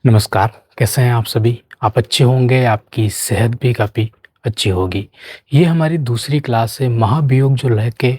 नमस्कार, कैसे हैं आप सभी? आप अच्छे होंगे, आपकी सेहत भी काफ़ी अच्छी होगी। ये हमारी दूसरी क्लास है महाभियोग जो लेके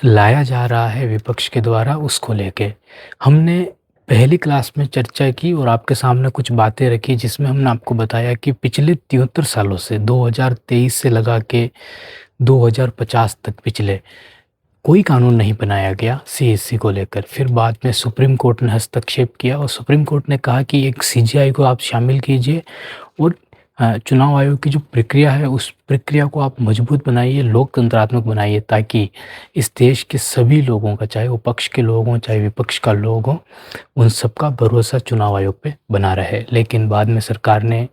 लाया जा रहा है विपक्ष के द्वारा उसको लेके। हमने पहली क्लास में चर्चा की और आपके सामने कुछ बातें रखी जिसमें हमने आपको बताया कि पिछले 73 सालों से 2023 से लगा के 2050 तक पिछले कोई कानून नहीं बनाया गया सीएससी को लेकर। फिर बाद में सुप्रीम कोर्ट ने हस्तक्षेप किया और सुप्रीम कोर्ट ने कहा कि एक सीजीआई को आप शामिल कीजिए और चुनाव आयोग की जो प्रक्रिया है उस प्रक्रिया को आप मजबूत बनाइए, लोकतंत्रात्मक बनाइए ताकि इस देश के सभी लोगों का, चाहे वो पक्ष के लोग हों, चाहे विपक्ष का लोग हों, उन सबका भरोसा चुनाव आयोग पे बना रहे। लेकिन बाद में सरकार ने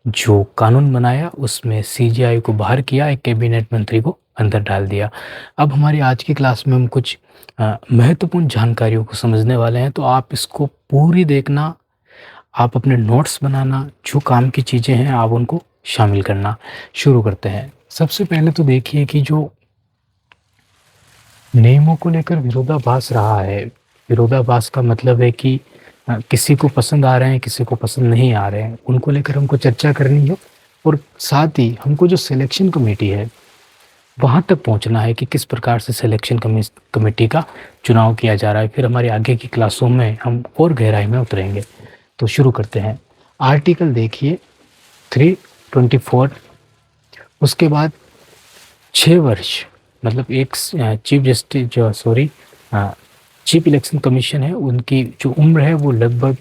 जो कानून बनाया उसमें सीजीआई को बाहर किया, एक कैबिनेट मंत्री को अंदर डाल दिया। अब हमारी आज की क्लास में हम कुछ महत्वपूर्ण जानकारियों को समझने वाले हैं, तो आप इसको पूरी देखना, आप अपने नोट्स बनाना, जो काम की चीज़ें हैं आप उनको शामिल करना। शुरू करते हैं। सबसे पहले तो देखिए कि जो नियमों को लेकर विरोधाभास रहा है, विरोधाभास का मतलब है कि किसी को पसंद आ रहे हैं, किसी को पसंद नहीं आ रहे हैं, उनको लेकर हमको चर्चा करनी है और साथ ही हमको जो सिलेक्शन कमेटी है वहाँ तक पहुँचना है कि किस प्रकार से सिलेक्शन कमेटी का चुनाव किया जा रहा है। फिर हमारी आगे की क्लासों में हम और गहराई में उतरेंगे। तो शुरू करते हैं। आर्टिकल देखिए 324, उसके बाद 6 वर्ष, मतलब एक चीफ इलेक्शन कमीशन है, उनकी जो उम्र है वो लगभग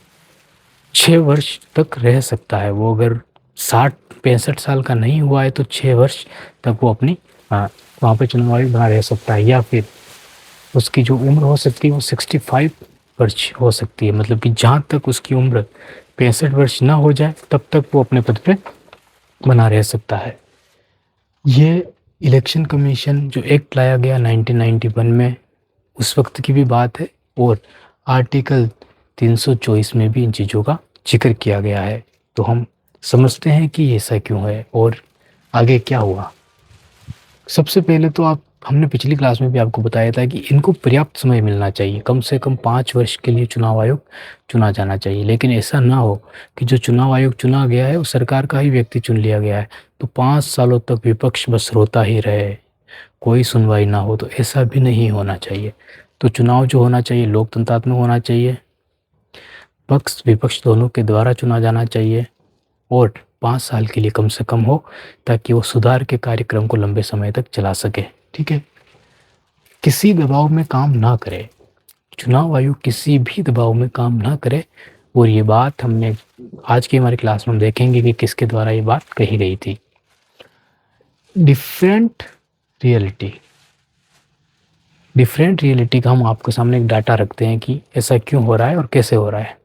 6 वर्ष तक रह सकता है। वो अगर 60-65 साल का नहीं हुआ है तो 6 वर्ष तक वो अपनी वहाँ पे चुनाव आयोग बना रह सकता है, या फिर उसकी जो उम्र हो सकती है वो 65 वर्ष हो सकती है। मतलब कि जहाँ तक उसकी उम्र 65 वर्ष ना हो जाए तब तक वो अपने पद पे बना रह सकता है। ये इलेक्शन कमीशन जो एक्ट लाया गया 1991 में, उस वक्त की भी बात है और आर्टिकल 324 में भी इन चीज़ों का जिक्र किया गया है। तो हम समझते हैं कि ऐसा क्यों है और आगे क्या हुआ। सबसे पहले तो हमने पिछली क्लास में भी आपको बताया था कि इनको पर्याप्त समय मिलना चाहिए, कम से कम 5 वर्ष के लिए चुनाव आयोग चुना जाना चाहिए। लेकिन ऐसा ना हो कि जो चुनाव आयोग चुना गया है वो सरकार का ही व्यक्ति चुन लिया गया है, तो 5 सालों तक विपक्ष बस रोता ही रहे, कोई सुनवाई ना हो। तो ऐसा भी नहीं होना चाहिए। तो चुनाव जो होना चाहिए लोकतंत्रात्मक होना चाहिए, पक्ष विपक्ष दोनों के द्वारा चुना जाना चाहिए और 5 साल के लिए कम से कम हो, ताकि वो सुधार के कार्यक्रम को लंबे समय तक चला सके। ठीक है, किसी दबाव में काम ना करे, चुनाव आयोग किसी भी दबाव में काम ना करे। और ये बात हमने आज की हमारी क्लास में देखेंगे कि किसके द्वारा ये बात कही गई थी। डिफरेंट रियलिटी का हम आपके सामने एक डाटा रखते हैं कि ऐसा क्यों हो रहा है और कैसे हो रहा है।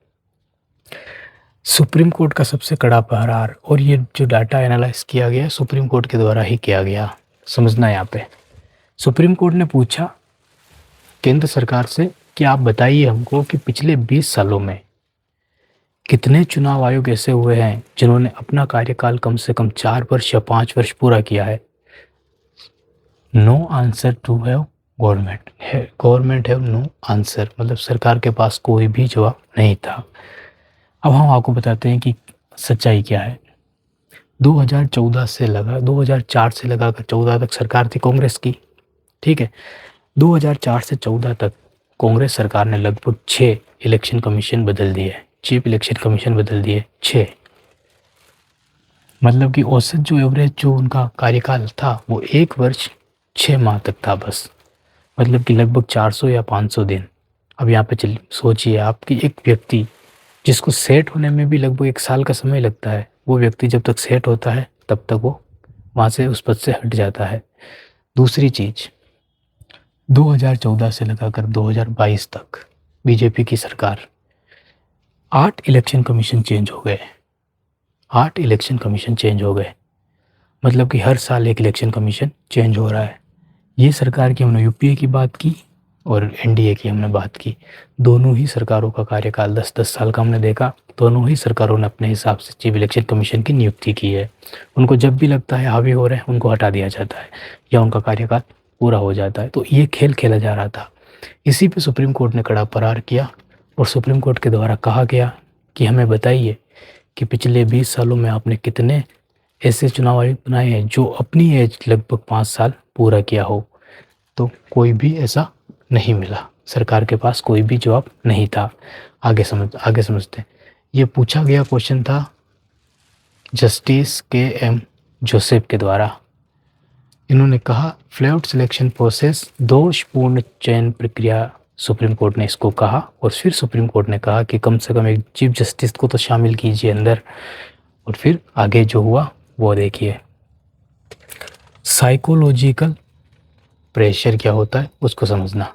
सुप्रीम कोर्ट का सबसे कड़ा प्रहार, और ये जो डाटा एनालाइज किया गया सुप्रीम कोर्ट के द्वारा ही किया गया। समझना यहाँ पे, सुप्रीम कोर्ट ने पूछा केंद्र सरकार से कि आप बताइए हमको कि पिछले 20 सालों में कितने चुनाव आयोग ऐसे हुए हैं जिन्होंने अपना कार्यकाल कम से कम 4 वर्ष या 5 वर्ष पूरा किया है। No answer to have government have no answer, मतलब सरकार के पास कोई भी जवाब नहीं था। अब हम आपको बताते हैं कि सच्चाई क्या है। 2014 से 2004 से लगाकर 14 तक सरकार थी कांग्रेस की। ठीक है, 2004 से 14 तक कांग्रेस सरकार ने लगभग 6 इलेक्शन कमीशन बदल दिए, चीफ इलेक्शन कमीशन बदल दिए 6। मतलब कि औसत जो एवरेज जो उनका कार्यकाल था वो 1 वर्ष 6 माह तक था बस, मतलब कि लगभग 400 या 500 दिन। अब यहाँ पे चलिए सोचिए आप कि एक व्यक्ति जिसको सेट होने में भी लगभग 1 साल का समय लगता है, वो व्यक्ति जब तक सेट होता है तब तक वो वहाँ से उस पद से हट जाता है। दूसरी चीज़, 2014 से लगाकर 2022 तक बीजेपी की सरकार 8 इलेक्शन कमीशन चेंज हो गए, 8 इलेक्शन कमीशन चेंज हो गए। मतलब कि हर साल एक इलेक्शन कमीशन चेंज हो रहा है। ये सरकार की हमने यूपीए की बात की और एनडीए की हमने बात की। दोनों ही सरकारों का कार्यकाल 10-10 साल का हमने देखा। दोनों ही सरकारों ने अपने हिसाब से चीफ इलेक्शन कमीशन की नियुक्ति की है। उनको जब भी लगता है हावी हो रहे हैं उनको हटा दिया जाता है या उनका कार्यकाल पूरा हो जाता है। तो ये खेल खेला जा रहा था। इसी पे सुप्रीम कोर्ट ने कड़ा प्रहार किया और सुप्रीम कोर्ट के द्वारा कहा गया कि हमें बताइए कि पिछले 20 सालों में आपने कितने ऐसे चुनाव आयोग बनाए हैं जो अपनी एज लगभग 5 साल पूरा किया हो। तो कोई भी ऐसा नहीं मिला, सरकार के पास कोई भी जवाब नहीं था। आगे समझते हैं। ये पूछा गया क्वेश्चन था जस्टिस के.एम. जोसेफ के द्वारा। इन्होंने कहा फ्लैट सिलेक्शन प्रोसेस दोषपूर्ण चयन प्रक्रिया, सुप्रीम कोर्ट ने इसको कहा। और फिर सुप्रीम कोर्ट ने कहा कि कम से कम एक चीफ जस्टिस को तो शामिल कीजिए अंदर। और फिर आगे जो हुआ वो देखिए। साइकोलॉजिकल प्रेशर क्या होता है उसको समझना।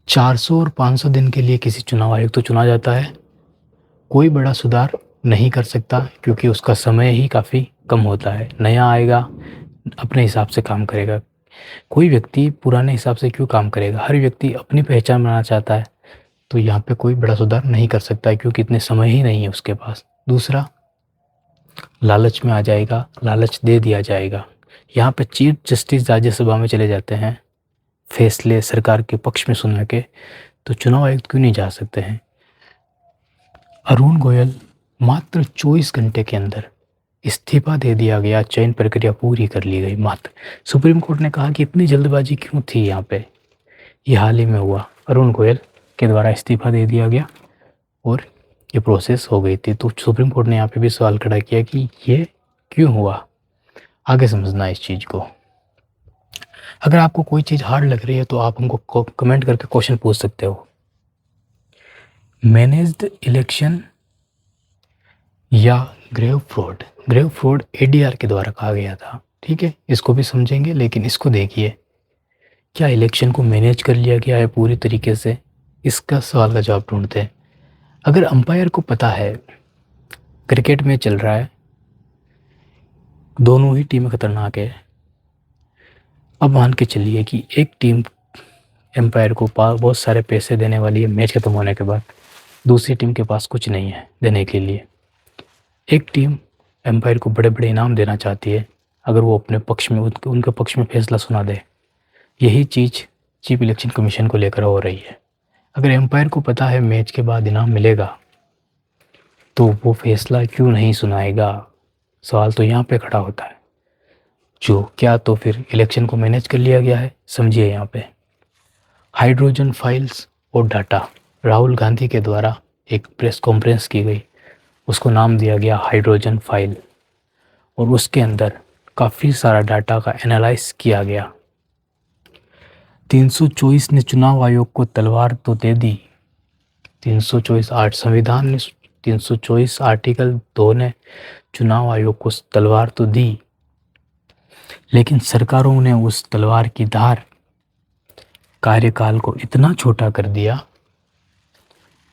400 और 500 दिन के लिए किसी चुनाव आयोग तो चुना जाता है, कोई बड़ा सुधार नहीं कर सकता क्योंकि उसका समय ही काफ़ी कम होता है। नया आएगा, अपने हिसाब से काम करेगा। कोई व्यक्ति पुराने हिसाब से क्यों काम करेगा? हर व्यक्ति अपनी पहचान बनाना चाहता है। तो यहाँ पे कोई बड़ा सुधार नहीं कर सकता है क्योंकि इतने समय ही नहीं है उसके पास। दूसरा, लालच में आ जाएगा, लालच दे दिया जाएगा। यहाँ पे चीफ जस्टिस राज्यसभा में चले जाते हैं फैसले सरकार के पक्ष में सुना के, तो चुनाव आयुक्त क्यों नहीं जा सकते हैं? अरुण गोयल मात्र 24 घंटे के अंदर इस्तीफा दे दिया गया, चयन प्रक्रिया पूरी कर ली गई मात्र। सुप्रीम कोर्ट ने कहा कि इतनी जल्दबाजी क्यों थी यहाँ पे? ये हाल ही में हुआ, अरुण गोयल के द्वारा इस्तीफा दे दिया गया और ये प्रोसेस हो गई थी। तो सुप्रीम कोर्ट ने यहाँ पे भी सवाल खड़ा किया कि ये क्यों हुआ। आगे समझना है इस चीज़ को। अगर आपको कोई चीज़ हार्ड लग रही है तो आप हमको कमेंट करके क्वेश्चन पूछ सकते हो। मैनेज्ड इलेक्शन या ग्रेव फ्रॉड एडीआर के द्वारा कहा गया था। ठीक है, इसको भी समझेंगे, लेकिन इसको देखिए, क्या इलेक्शन को मैनेज कर लिया गया है पूरी तरीके से? इसका सवाल का जवाब ढूंढते हैं। अगर अंपायर को पता है क्रिकेट में चल रहा है, दोनों ही टीमें खतरनाक है, अब मान के चलिए कि एक टीम एम्पायर को बहुत सारे पैसे देने वाली है मैच खत्म होने के बाद, दूसरी टीम के पास कुछ नहीं है देने के लिए। एक टीम एम्पायर को बड़े बड़े इनाम देना चाहती है अगर वो अपने पक्ष में उनके पक्ष में फैसला सुना दे। यही चीज़ चीफ इलेक्शन कमीशन को लेकर हो रही है। अगर एम्पायर को पता है मैच के बाद इनाम मिलेगा तो वो फैसला क्यों नहीं सुनाएगा? सवाल तो यहाँ पे खड़ा होता है। जो क्या तो फिर इलेक्शन को मैनेज कर लिया गया है? समझिए यहाँ पे हाइड्रोजन फाइल्स और डाटा, राहुल गांधी के द्वारा एक प्रेस कॉन्फ्रेंस की गई, उसको नाम दिया गया हाइड्रोजन फाइल, और उसके अंदर काफ़ी सारा डाटा का एनालाइज किया गया। 324 ने चुनाव आयोग को तलवार तो दे दी, 324 8 संविधान ने 324 आर्टिकल 2 ने चुनाव आयोग को तलवार तो दी, लेकिन सरकारों ने उस तलवार की धार कार्यकाल को इतना छोटा कर दिया,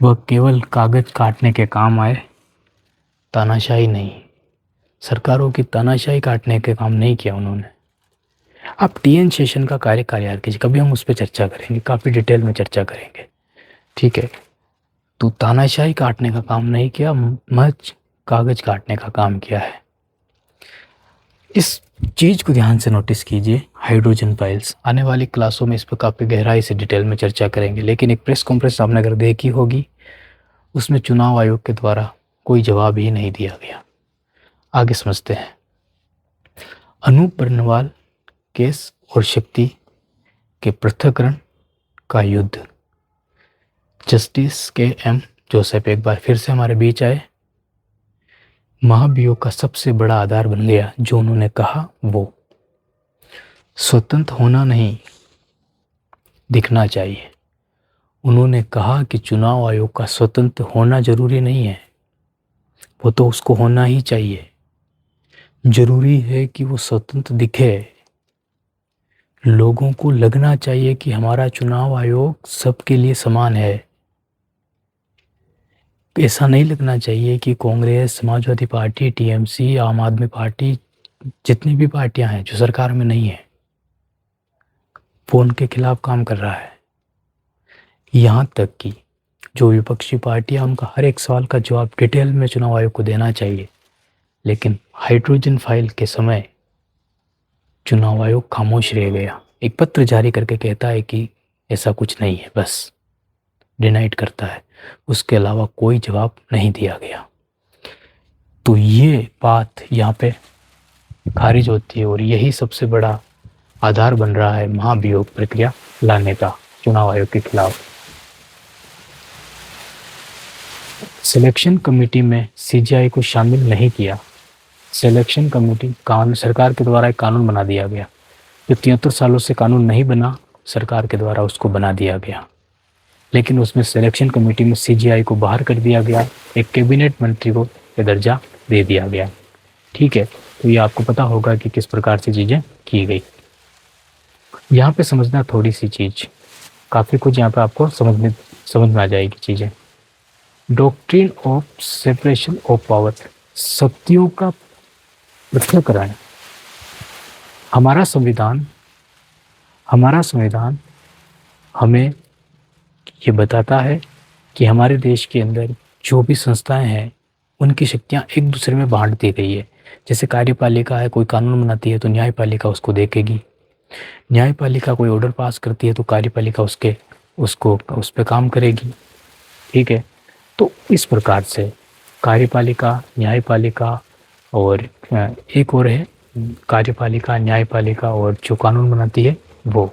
वह केवल कागज काटने के काम आए, तानाशाही नहीं। सरकारों की तानाशाही काटने के काम नहीं किया उन्होंने। आप टीएन शेषन का कार्यकाल याद कीजिए, कभी हम उस पर चर्चा करेंगे, काफ़ी डिटेल में चर्चा करेंगे। ठीक है, तो तानाशाही काटने का काम नहीं किया, महज कागज काटने का काम किया है। इस चीज़ को ध्यान से नोटिस कीजिए, हाइड्रोजन फाइल्स। आने वाली क्लासों में इस पर काफ़ी गहराई से डिटेल में चर्चा करेंगे, लेकिन एक प्रेस कॉन्फ्रेंस आपने अगर देखी होगी, उसमें चुनाव आयोग के द्वारा कोई जवाब ही नहीं दिया गया। आगे समझते हैं। अनूप बर्नवाल केस और शक्ति के पृथक्करण का युद्ध। Justice KM. जोसेफ एक बार फिर से हमारे बीच आए। महाभियोग का सबसे बड़ा आधार बन गया जो उन्होंने कहा, वो स्वतंत्र होना नहीं, दिखना चाहिए। उन्होंने कहा कि चुनाव आयोग का स्वतंत्र होना जरूरी नहीं है, वो तो उसको होना ही चाहिए। जरूरी है कि वो स्वतंत्र दिखे। लोगों को लगना चाहिए कि हमारा चुनाव आयोग सबके लिए समान है। ऐसा नहीं लगना चाहिए कि कांग्रेस, समाजवादी पार्टी, टीएमसी, आम आदमी पार्टी, जितनी भी पार्टियां हैं जो सरकार में नहीं है, वो उनके खिलाफ काम कर रहा है। यहाँ तक कि जो विपक्षी पार्टियां, उनका हर एक सवाल का जवाब डिटेल में चुनाव आयोग को देना चाहिए, लेकिन हाइड्रोजन फाइल के समय चुनाव आयोग खामोश रह गया। एक पत्र जारी करके कहता है कि ऐसा कुछ नहीं है, बस। डिनाइड करता है, उसके अलावा कोई जवाब नहीं दिया गया। तो ये बात यहाँ पे खारिज होती है और यही सबसे बड़ा आधार बन रहा है महाभियोग प्रक्रिया लाने का चुनाव आयोग के खिलाफ। सिलेक्शन कमेटी में सीजीआई को शामिल नहीं किया। सिलेक्शन कमेटी कानून सरकार के द्वारा एक कानून बना दिया गया, जो 73 सालों से कानून नहीं बना, सरकार के द्वारा उसको बना दिया गया, लेकिन उसमें सिलेक्शन कमेटी में सीजीआई को बाहर कर दिया गया, एक कैबिनेट मंत्री को यह दर्जा दे दिया गया। ठीक है, तो ये आपको पता होगा कि किस प्रकार से चीज़ें की गई। यहाँ पे समझना थोड़ी सी चीज़, काफ़ी कुछ यहाँ पे आपको समझ में आ जाएगी चीज़ें। Doctrine of separation of power, शक्तियों का पृथक्करण। हमारा संविधान हमें ये बताता है कि हमारे देश के अंदर जो भी संस्थाएं हैं उनकी शक्तियां एक दूसरे में बांट दी गई है। जैसे कार्यपालिका है, कोई कानून बनाती है तो न्यायपालिका उसको देखेगी, न्यायपालिका कोई ऑर्डर पास करती है तो कार्यपालिका उस पर काम करेगी। ठीक है, तो इस प्रकार से कार्यपालिका, न्यायपालिका और एक और है कार्यपालिका, न्यायपालिका और जो कानून बनाती है वो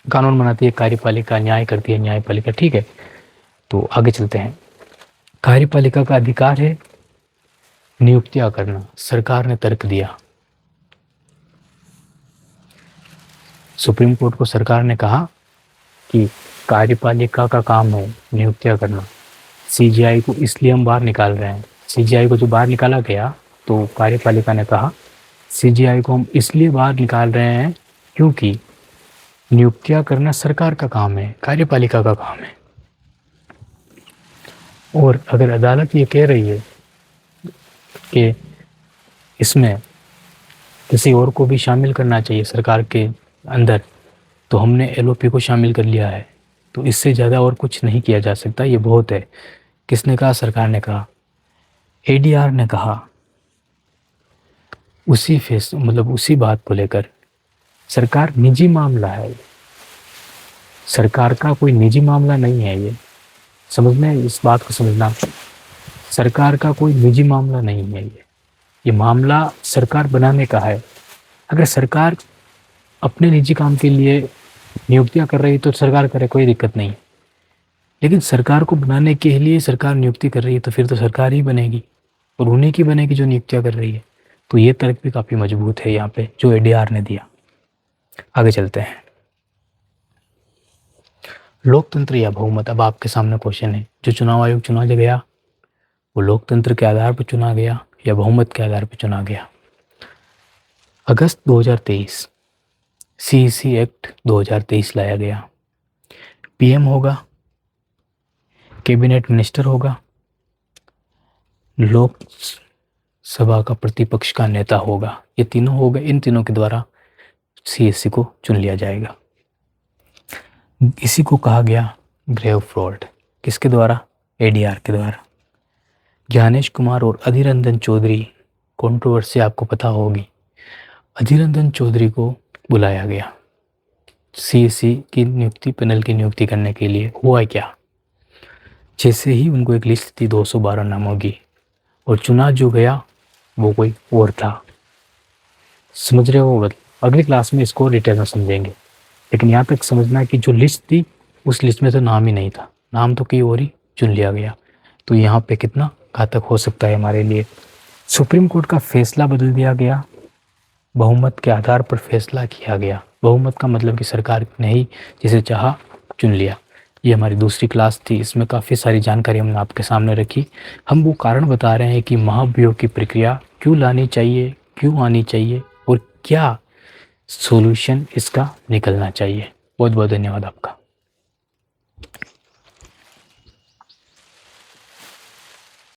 कानून बनाती है कार्यपालिका, न्याय करती है न्यायपालिका। ठीक है, तो आगे चलते हैं। कार्यपालिका का अधिकार है नियुक्तियां करना। सरकार ने तर्क दिया, सुप्रीम कोर्ट को सरकार ने कहा कि कार्यपालिका का काम है नियुक्तियां करना, सीजीआई को इसलिए हम बाहर निकाल रहे हैं। सीजीआई को जो बाहर निकाला गया तो कार्यपालिका ने कहा सीजीआई को हम इसलिए बाहर निकाल रहे हैं क्योंकि नियुक्तियां करना सरकार का काम है, कार्यपालिका का काम है। और अगर अदालत ये कह रही है कि इसमें किसी और को भी शामिल करना चाहिए सरकार के अंदर, तो हमने एलओपी को शामिल कर लिया है, तो इससे ज़्यादा और कुछ नहीं किया जा सकता, ये बहुत है। किसने कहा? सरकार ने कहा, एडीआर ने कहा। उसी बात को लेकर सरकार निजी मामला है, सरकार का कोई निजी मामला नहीं है। ये समझना है, इस बात को समझना, सरकार का कोई निजी मामला नहीं है। ये मामला सरकार बनाने का है। अगर सरकार अपने निजी काम के लिए नियुक्तियां कर रही है तो सरकार करे, कोई दिक्कत नहीं। लेकिन सरकार को बनाने के लिए सरकार नियुक्ति कर रही है तो फिर तो सरकार ही बनेगी और उन्हीं की बनेगी जो नियुक्तियां कर रही है। तो ये तर्क भी काफ़ी मजबूत है यहाँ पे जो एडीआर ने दिया। आगे चलते हैं। लोकतंत्र या बहुमत। अब आपके सामने क्वेश्चन है, जो चुनाव आयोग चुना गया वो लोकतंत्र के आधार पर चुना गया या बहुमत के आधार पर चुना गया? अगस्त 2023 सीईसी एक्ट 2023 लाया गया। पीएम होगा, कैबिनेट मिनिस्टर होगा, लोकसभा का प्रतिपक्ष का नेता होगा। ये तीनों होगा, इन तीनों के द्वारा सीएससी को चुन लिया जाएगा। इसी को कहा गया ग्रेव फ्रॉड। किसके द्वारा? एडीआर के द्वारा। ज्ञानेश कुमार और अधीर रंजन चौधरी, कंट्रोवर्सी आपको पता होगी। अधीर रंजन चौधरी को बुलाया गया सीएससी की नियुक्ति, पैनल की नियुक्ति करने के लिए। हुआ क्या? जैसे ही उनको एक लिस्ट थी 212 नामों की और चुना जो गया वो कोई और था। समझ रहे हो? अगली क्लास में इसको डिटेल में समझेंगे, लेकिन यहाँ तक समझना कि जो लिस्ट थी उस लिस्ट में तो नाम ही नहीं था, नाम तो कहीं और ही चुन लिया गया। तो यहाँ पे कितना घातक हो सकता है हमारे लिए। सुप्रीम कोर्ट का फैसला बदल दिया गया, बहुमत के आधार पर फैसला किया गया। बहुमत का मतलब कि सरकार ने ही जिसे चाहा चुन लिया। ये हमारी दूसरी क्लास थी, इसमें काफ़ी सारी जानकारी हमने आपके सामने रखी। हम वो कारण बता रहे हैं कि महाभियोग की प्रक्रिया क्यों लानी चाहिए, क्यों आनी चाहिए और क्या सॉल्यूशन इसका निकलना चाहिए। बहुत बहुत धन्यवाद आपका।